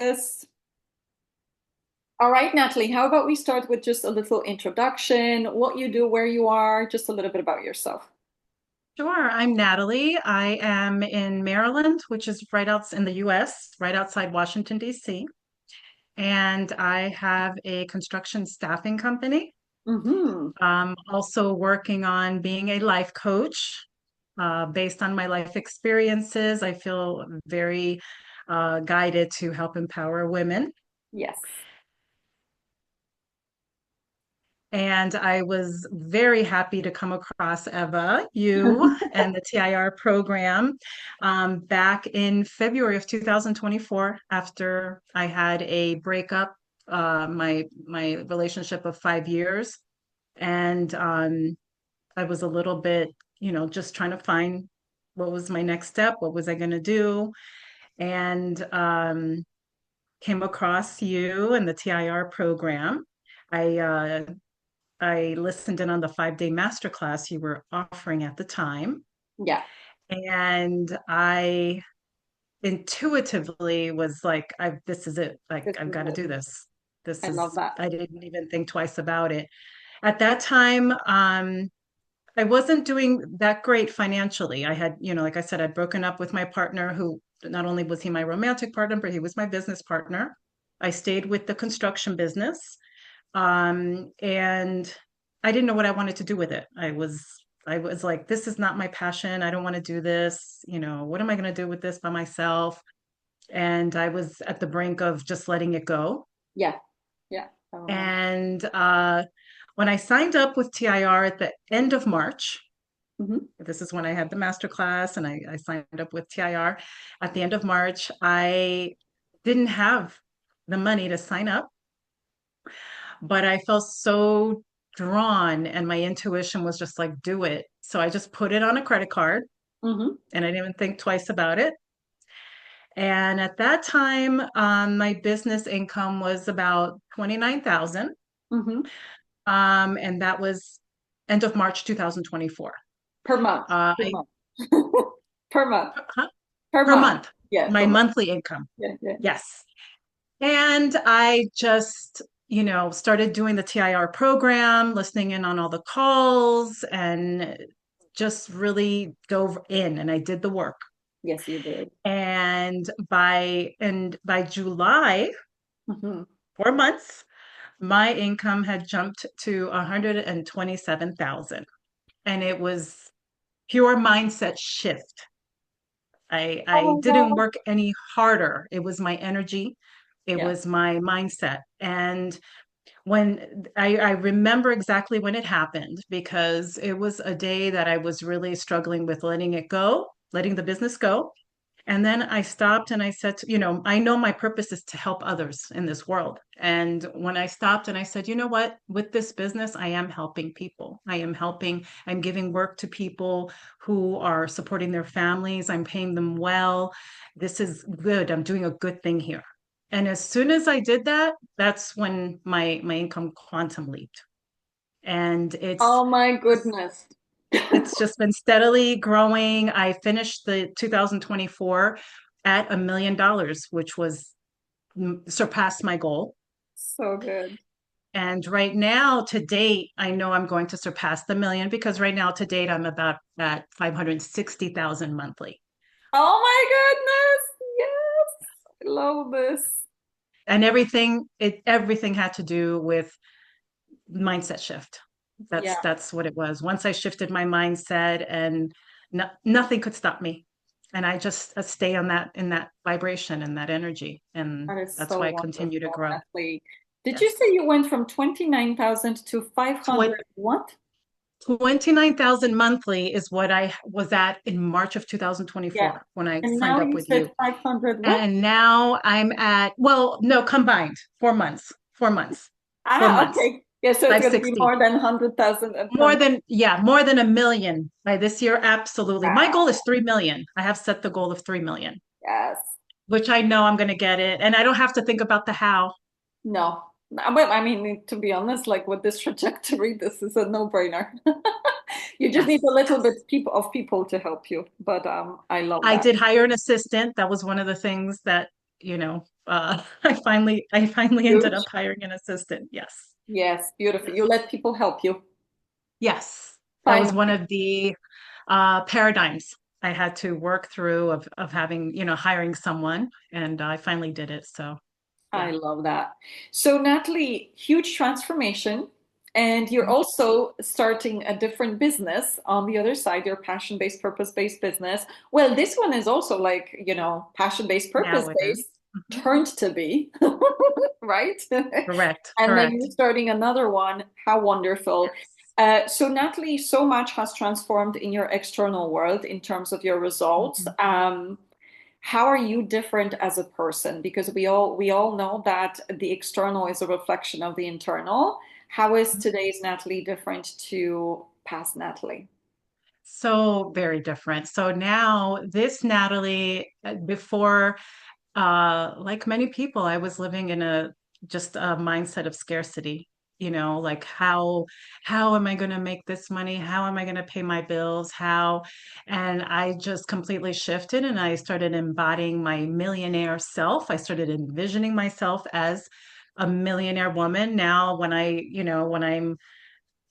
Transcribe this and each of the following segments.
Yes. All right, Natalie, how about we start with just a little introduction, what you do, where you are, just a little bit about yourself. Sure, I'm Natalie. I am in Maryland, which is right out in the US, right outside Washington, D.C. And I have a construction staffing company. Mm-hmm. I'm also working on being a life coach. Based on my life experiences, I feel very guided to help empower women. Yes. And I was very happy to come across Eva, you, and the TIR program back in February of 2024 after I had a breakup, my relationship of 5 years. And I was a little bit, just trying to find what was my next step, what was I going to do, and came across you and the TIR program. I I listened in on the 5 day masterclass you were offering at the time. Yeah, And I intuitively was like, this is it. Like, this I've is got to it. do this. I love that. I didn't even think twice about it. At that time, I wasn't doing that great financially. I had, like I said, I'd broken up with my partner who not only was he my romantic partner, but he was my business partner. I stayed with the construction business. And I didn't know what I wanted to do with it. I was like, this is not my passion. I don't want to do this. What am I going to do with this by myself? And I was at the brink of just letting it go. Yeah, yeah, I remember. And when I signed up with TIR at the end of March, Hmm. this is when I had the master class and I signed up with TIR. At the end of March, I didn't have the money to sign up, but I felt so drawn and my intuition was just like, do it. So I just put it on a credit card Hmm. and I didn't even think twice about it. And at that time, my business income was about 29,000. Hmm. And that was end of March 2024. Per month, per I month, per month, huh? per Per month. month, Yeah, my per month. monthly income. Yeah, yeah. Yes. And I just, started doing the TIR program, listening in on all the calls, and just really dove in and I did the work. Yes, you did. And by July, Hmm. 4 months, my income had jumped to 127,000. And it was pure mindset shift. I Oh my didn't God. work any harder. It was my energy, it Yeah. was my mindset. And when I remember exactly when it happened because it was a day that I was really struggling with letting it go, letting the business go. And then I stopped and I said, I know my purpose is to help others in this world. And when I stopped and I said, you know what, with this business, I am helping people. I'm giving work to people who are supporting their families. I'm paying them well. This is good. I'm doing a good thing here. And as soon as I did that, that's when my income quantum leaped. And Oh my goodness. it's just been steadily growing. I finished the 2024 at $1 million, which was surpassed my goal. So good. And right now, to date, I know I'm going to surpass the million because right now, to date, I'm about at 560,000 monthly. Oh my goodness. Yes. I love this. And everything had to do with mindset shift. That's Yeah, that's what it was. Once I shifted my mindset and nothing could stop me. And I just stay on that in that vibration and that energy. And that is that's so why I continue to wonderful, grow. Natalie. Did you Yes. say you went from 29,000 to 500 what? 29,000 monthly is what I was at in March of Yeah. 2024 when I And signed now up you with you. said 500 what? And now I'm at, well, no, combined, 4 months, 4 months, four Ah, months, okay. Yeah, so it's going to be 560. more than 100,000 per More month. than, yeah, more than a million by this year. Absolutely. My goal Wow. is 3 million. I have set the goal of 3 million, Yes. which I know I'm going to get it. And I don't have to think about the how. No. But I mean, to be honest, like with this trajectory, this is a no-brainer. You just need Yes, a little yes. bit of people to help you. But I love I that. did hire an assistant. That was one of the things that, I finally ended up Huge. hiring an assistant. Yes. Yes, beautiful. You Yes. let people help you. Yes. That was one Finally. of the paradigms I had to work through of having, hiring someone, and I finally did it. So I yeah. love that. So, Natalie, huge transformation. And you're Thank you. also starting a different business on the other side, your passion-based, purpose-based business. Well, this one is also like, passion-based, Now it is. purpose-based, Mhm. turned to be, right? Correct. And then you're Correct. starting another one. How wonderful. Yes. So, Natalie, so much has transformed in your external world in terms of your results. Mhm. How are you different as a person? Because we all know that the external is a reflection of the internal. How is today's Natalie different to past Natalie? So very different. So now this Natalie, before, like many people, I was living in a just a mindset of scarcity. Like how am I going to make this money? How am I going to pay my bills? And I just completely shifted and I started embodying my millionaire self. I started envisioning myself as a millionaire woman. Now, when I'm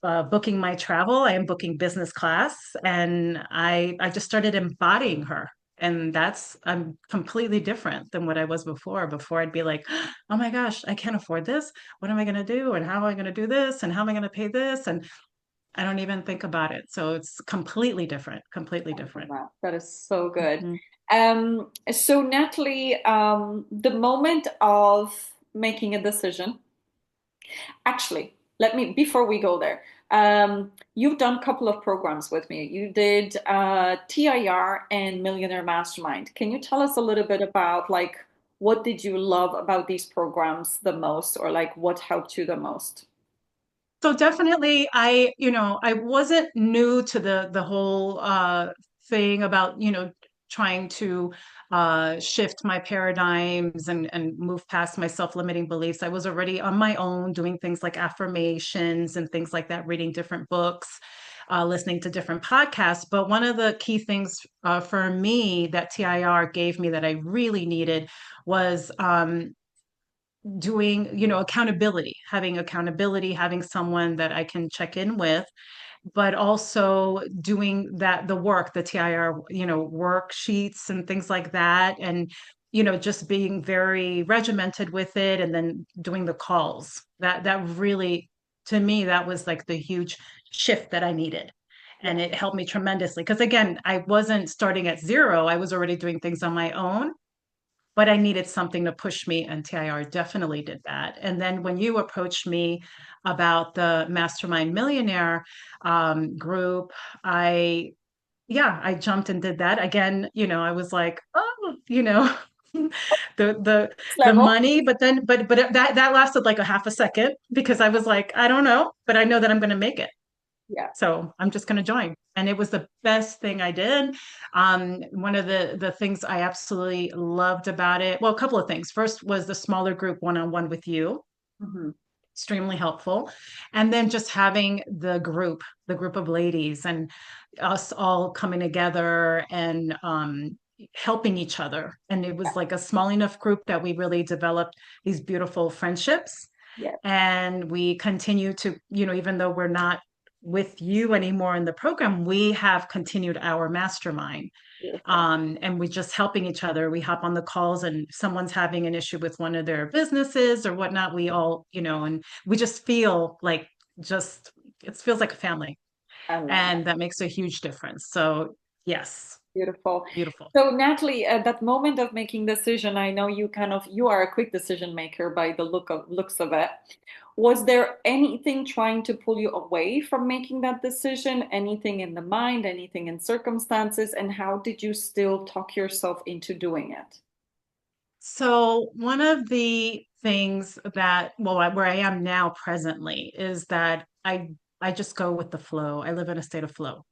booking my travel, I am booking business class, and I just started embodying her. And I'm completely different than what I was before. Before I'd be like, oh my gosh, I can't afford this. What am I going to do? And how am I going to do this? And how am I going to pay this? And I don't even think about it. So it's completely different, completely I love different. that. That is so good. Mhm. So Natalie, the moment of making a decision, actually, let me, before we go there, you've done a couple of programs with me. You did TIR and Millionaire Mastermind. Can you tell us a little bit about like what did you love about these programs the most, or like what helped you the most? So definitely I wasn't new to the whole thing about, trying to shift my paradigms and move past my self-limiting beliefs. I was already on my own doing things like affirmations and things like that, reading different books, listening to different podcasts. But one of the key things for me that TIR gave me that I really needed was doing, accountability, having someone that I can check in with, but also doing the work, the TIR, worksheets and things like that. And, just being very regimented with it and then doing the calls. That really, to me, that was like the huge shift that I needed. Yeah, And it helped me tremendously. Because again, I wasn't starting at zero. I was already doing things on my own, but I needed something to push me, and TIR definitely did that. And then when you approached me about the Mastermind Millionaire group, I jumped and did that again. I was like, oh, the the next the level. money, but that lasted like a half a second because I was like, I don't know, but I know that I'm going to make it. Yeah, So I'm just going to join. And it was the best thing I did. One of the things I absolutely loved about it, well, a couple of things. First was the smaller group one-on-one with you, hmm, extremely helpful. And then just having the group of ladies and us all coming together and helping each other. And it was like a small enough group that we really developed these beautiful friendships, yeah, and we continue to, even though we're not with you anymore in the program, we have continued our mastermind. beautiful. And we just helping each other. We hop on the calls, and someone's having an issue with one of their businesses or whatnot. We all, and we just feel like just it feels like a family, I love that. and that makes a huge difference. So yes, Beautiful. beautiful. So Natalie, at that moment of making decision, I know you are a quick decision maker by the looks of it. Was there anything trying to pull you away from making that decision? Anything in the mind, anything in circumstances, and how did you still talk yourself into doing it? So one of the things that, well, where I am now presently is that I just go with the flow. I live in a state of flow.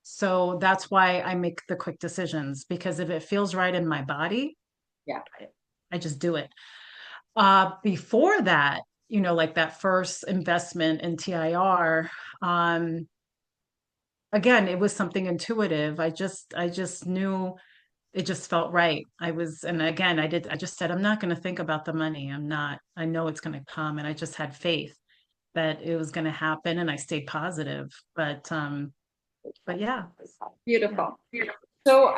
So that's why I make the quick decisions, because if it feels right in my body, Yeah, I, I just do it. Before that, like that first investment in TIR, again, it was something intuitive. I just knew it just felt right. And again, I just said, I'm not going to think about the money. I know it's going to come. And I just had faith that it was going to happen and I stayed positive. But yeah, yeah. Beautiful. So,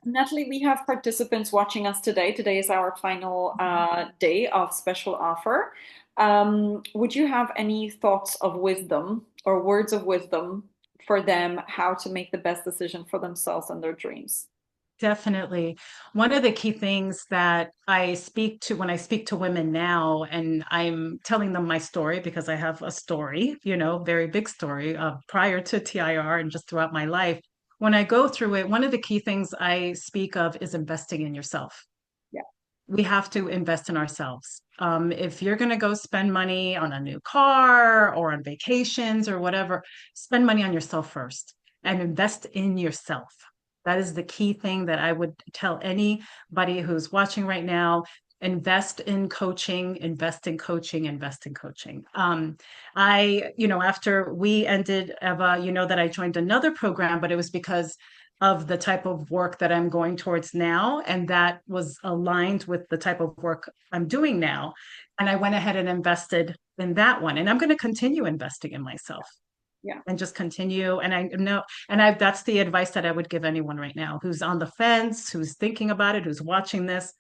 Natalie, we have participants watching us today. Today is our final day of special offer. Would you have any thoughts of wisdom or words of wisdom for them, how to make the best decision for themselves and their dreams? Definitely. One of the key things that I speak to when I speak to women now, and I'm telling them my story because I have a story, very big story prior to TIR and just throughout my life. When I go through it, one of the key things I speak of is investing in yourself. Yeah, We have to invest in ourselves. If you're going to go spend money on a new car or on vacations or whatever, spend money on yourself first yeah, and invest in yourself. That is the key thing that I would tell anybody who's watching right now. Invest in coaching, invest in coaching, invest in coaching. After we ended, Eva, that I joined another program, but it was because of the type of work that I'm going towards now. And that was aligned with the type of work I'm doing now. And I went ahead and invested in that one. And I'm going to continue investing in myself yeah. and just continue. And I know, and I that's the advice that I would give anyone right now who's on the fence, who's thinking about it, who's watching this.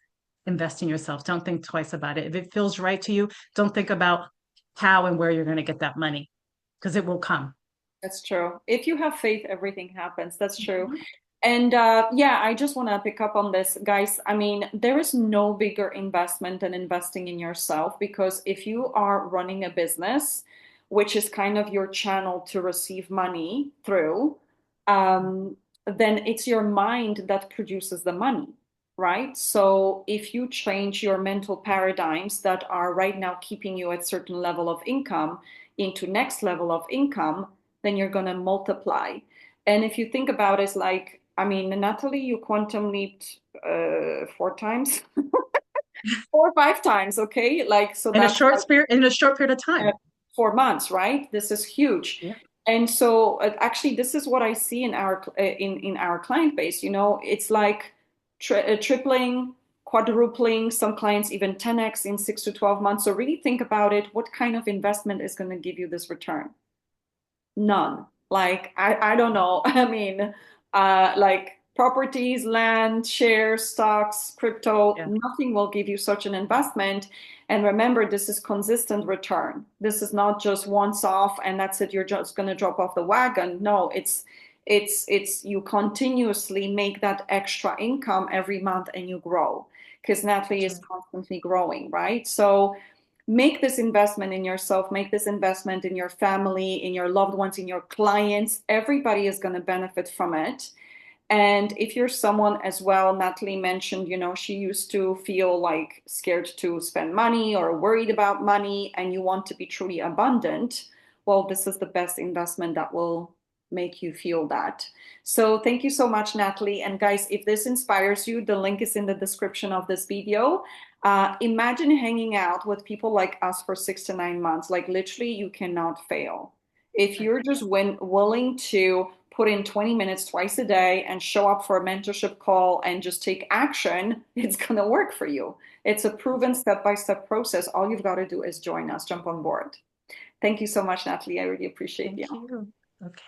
Invest in yourself. Don't think twice about it. If it feels right to you, don't think about how and where you're going to get that money because it will come. That's true. If you have faith, everything happens. That's true. Mhm. And yeah, I just want to pick up on this, guys. I mean, there is no bigger investment than investing in yourself because if you are running a business, which is kind of your channel to receive money through, um, then it's your mind that produces the money, right? So if you change your mental paradigms that are right now keeping you at certain level of income into next level of income, then you're going to multiply. And if you think about it, like, I mean, Natalie, you quantum leaped 4 times, 4 or 5 times, okay? Like, so that's like In a short period of uh, time. 4 months, right? This is huge. Yeah. And so, actually, this is what I see in our client base. It's like tripling, quadrupling. Some clients even 10x in 6 to 12 months. So really think about it. What kind of investment is going to give you this return? None. Like I don't know. I mean, like properties, land, shares, stocks, crypto, Yeah. nothing will give you such an investment. And remember, this is consistent return. This is not just once off and that's it, you're just going to drop off the wagon. No, it's you continuously make that extra income every month and you grow because Natalie That's is right. constantly growing, right? So make this investment in yourself, make this investment in your family, in your loved ones, in your clients. Everybody is going to benefit from it. And if you're someone as well, Natalie mentioned, she used to feel like scared to spend money or worried about money, and you want to be truly abundant. Well, this is the best investment that will make you feel that. So thank you so much, Natalie. And guys, if this inspires you, the link is in the description of this video. Imagine hanging out with people like us for 6 to 9 months. Like literally, you cannot fail. If Right. you're just willing to put in 20 minutes twice a day and show up for a mentorship call and just take action, it's going to work for you. It's a proven step-by-step process. All you've got to do is join us, jump on board. Thank you so much, Natalie. I really appreciate you. Thank you. Okay.